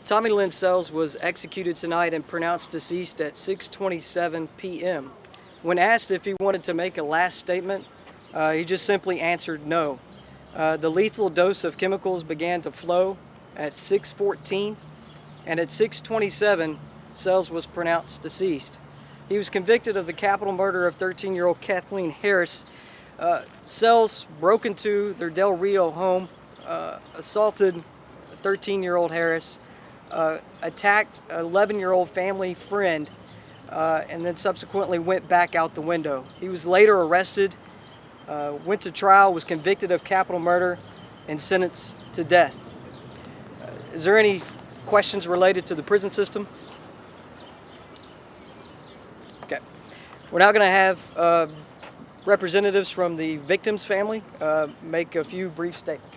Tommy Lynn Sells was executed tonight and pronounced deceased at 6:27 p.m. When asked if he wanted to make a last statement, he just simply answered no. The lethal dose of chemicals began to flow at 6:14, and at 6:27, Sells was pronounced deceased. He was convicted of the capital murder of 13-year-old Kaylene Harris. Sells broke into their Del Rio home, assaulted 13-year-old Harris, attacked an 11-year-old family friend, and then subsequently went back out the window. He was later arrested, went to trial, was convicted of capital murder, and sentenced to death. Is there any questions related to the prison system? Okay. We're now going to have representatives from the victim's family make a few brief statements.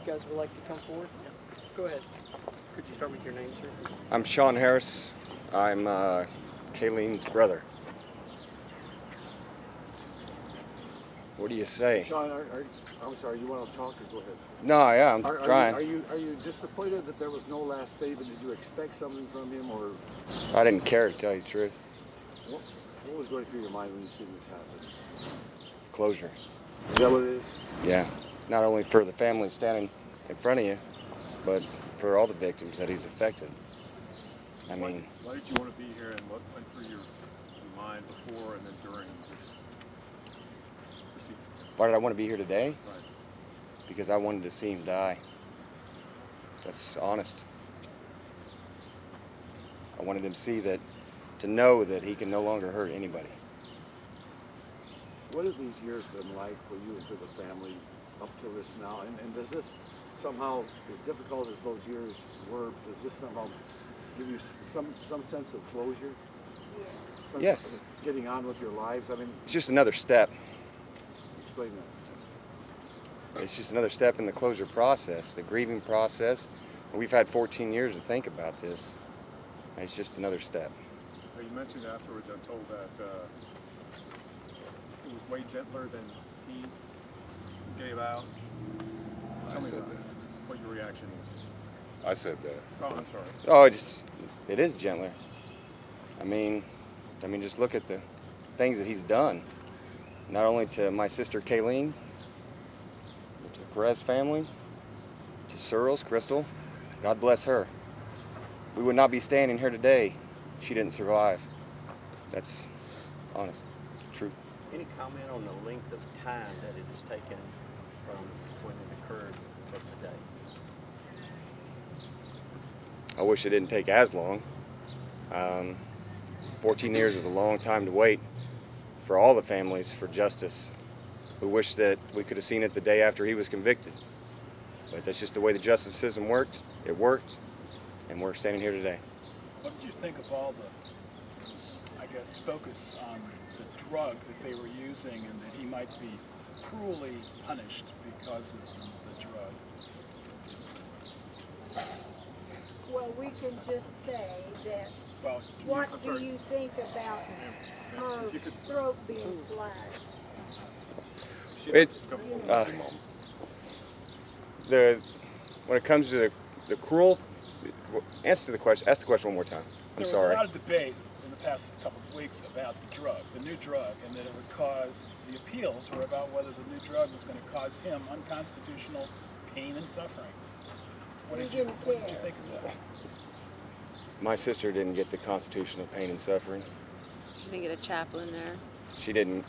You guys would like to come forward? Yeah. Go ahead. Could you start with your name, sir? I'm Sean Harris. I'm Kaylene's brother. What do you say? Sean, I'm sorry, you want to talk or go ahead? No, yeah, I'm trying. Are you disappointed that there was no last statement? Did you expect something from him, or? I didn't care, to tell you the truth. What was going through your mind when you seen this happen? Closure. Is that what it is? Yeah. Not only for the family standing in front of you, but for all the victims that he's affected. I mean... Why did you want to be here, and what went through your mind before and then during this procedure? Why did I want to be here today? Right. Because I wanted to see him die. That's honest. I wanted him to know that he can no longer hurt anybody. What have these years been like for you and for the family up to this now? And does this somehow, as difficult as those years were, does this somehow give you some sense of closure? Yes. Getting on with your lives? I mean... It's just another step. Explain that. It's just another step in the closure process, the grieving process. We've had 14 years to think about this. It's just another step. You mentioned afterwards, I'm told that it was way gentler than he gave out. Tell me what your reaction is. I said that. Oh, I'm sorry. Oh, it is gentler. I mean, just look at the things that he's done. Not only to my sister Kaylene, but to the Perez family, to Surles, Krystal. God bless her. We would not be standing here today if she didn't survive. That's honest truth. Any comment on the length of time that it has taken from when it occurred to today? I wish it didn't take as long. 14 years is a long time to wait for all the families for justice. We wish that we could have seen it the day after he was convicted. But that's just the way the justice system works. It worked, and we're standing here today. What did you think of all the, I guess, focus on the drug that they were using and that he might be cruelly punished because of the drug? Well, we can just say that, Well, what do you think about her throat being slashed? When it comes to the cruel, ask the question one more time. There was sorry. a lot of debate in the past couple of weeks about the new drug, and that it would cause, the appeals were about whether the new drug was going to cause him unconstitutional pain and suffering. What did you think of that? My sister didn't get the constitutional pain and suffering. She didn't get a chaplain there. She didn't.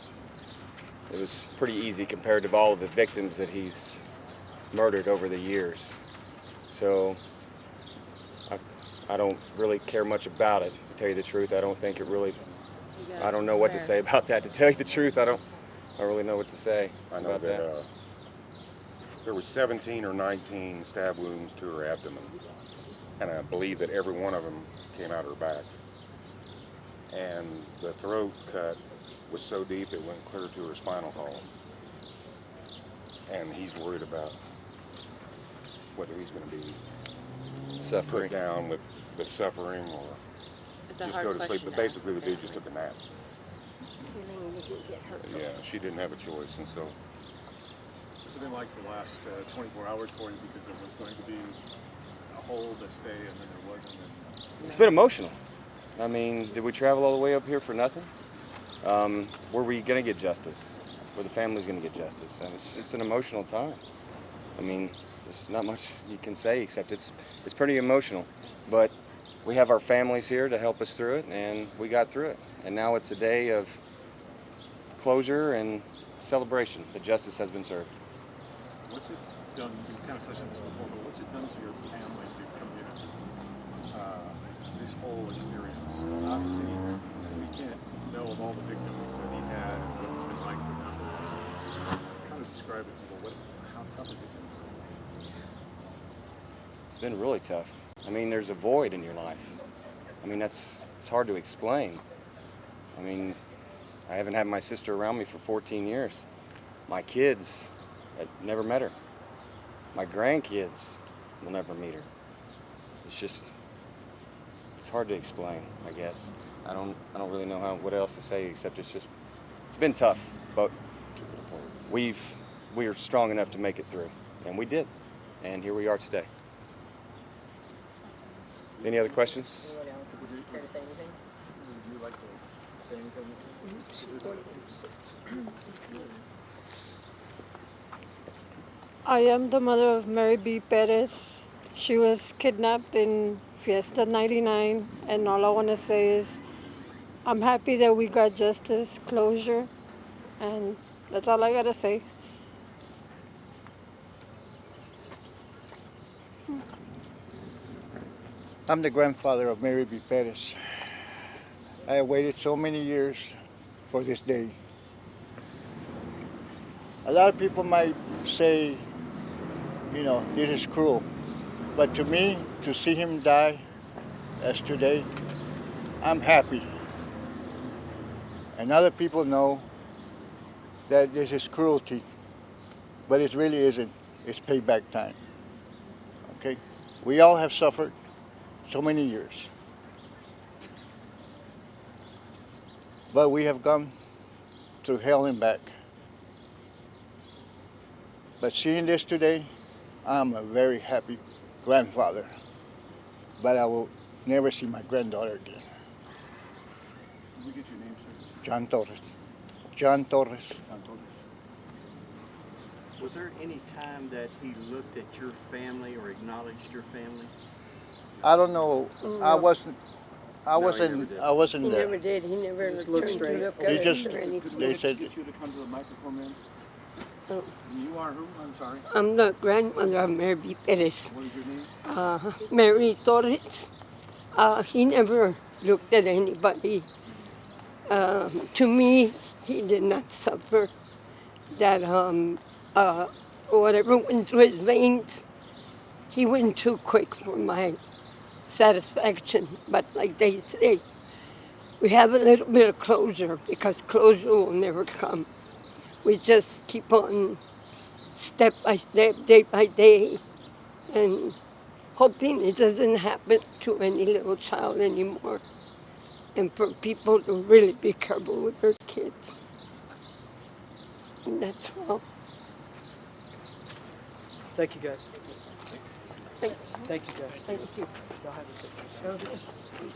It was pretty easy compared to all of the victims that he's murdered over the years. So I don't really care much about it, to tell you the truth. I don't think it really, I don't know what to say about that. To tell you the truth, I don't really know what to say I know about that. There were 17 or 19 stab wounds to her abdomen, and I believe that every one of them came out her back. And the throat cut was so deep it went clear to her spinal column. And he's worried about whether he's going to be Suffering. put down with the suffering or It's a just hard go to sleep. question But to ask basically, the the dude just family. took a nap. Kaylene, you didn't get hurt. Yeah, she didn't have a choice, and so What's it been like the last 24 hours for you, because there was going to be a hold, a stay, and then there wasn't? It's been emotional. I mean, did we travel all the way up here for nothing? Were we going to get justice? Were the families going to get justice? And it's an emotional time. I mean, there's not much you can say except it's pretty emotional. But we have our families here to help us through it, and we got through it. And now it's a day of closure and celebration that justice has been served. What's it done, you kind of touched on this before, but what's it done to your family, to your community, this whole experience? Obviously, we can't know of all the victims that he had and what it's been like for them. Kind of describe it, people. How tough has it been? It's been really tough. I mean, there's a void in your life. I mean, it's hard to explain. I mean, I haven't had my sister around me for 14 years. My kids, I never met her. My grandkids will never meet her. It's hard to explain, I guess. I don't really know what else to say except it's been tough, but we're strong enough to make it through, and we did, and here we are today. Any other questions? Anyone else care to say anything? Would you like to say anything? I am the mother of Mary B. Perez. She was kidnapped in Fiesta 99, and all I want to say is I'm happy that we got justice, closure, and that's all I got to say. I'm the grandfather of Mary B. Perez. I have waited so many years for this day. A lot of people might say, this is cruel. But to me, to see him die as today, I'm happy. And other people know that this is cruelty, but it really isn't. It's payback time. Okay? We all have suffered so many years. But we have gone through hell and back. But seeing this today, I'm a very happy grandfather. But I will never see my granddaughter again. Can we get your name, sir? John Torres. John Torres. John Torres. Was there any time that he looked at your family or acknowledged your family? I don't know. I wasn't He there. never did. He never Just turned look to straight. look He at just- us or anything. They said, Get you to come to the microphone, ma'am. Oh. You are who? I'm sorry. I'm the grandmother of Mary B. Perez. What is your name? Mary Torres. He never looked at anybody. To me, he did not suffer that whatever went through his veins. He went too quick for my satisfaction. But like they say, we have a little bit of closure because closure will never come. We just keep on step by step, day by day, and hoping it doesn't happen to any little child anymore. And for people to really be careful with their kids. And that's all. Thank you, guys. Thank Thank you, guys. Thank you. Y'all have a safe trip.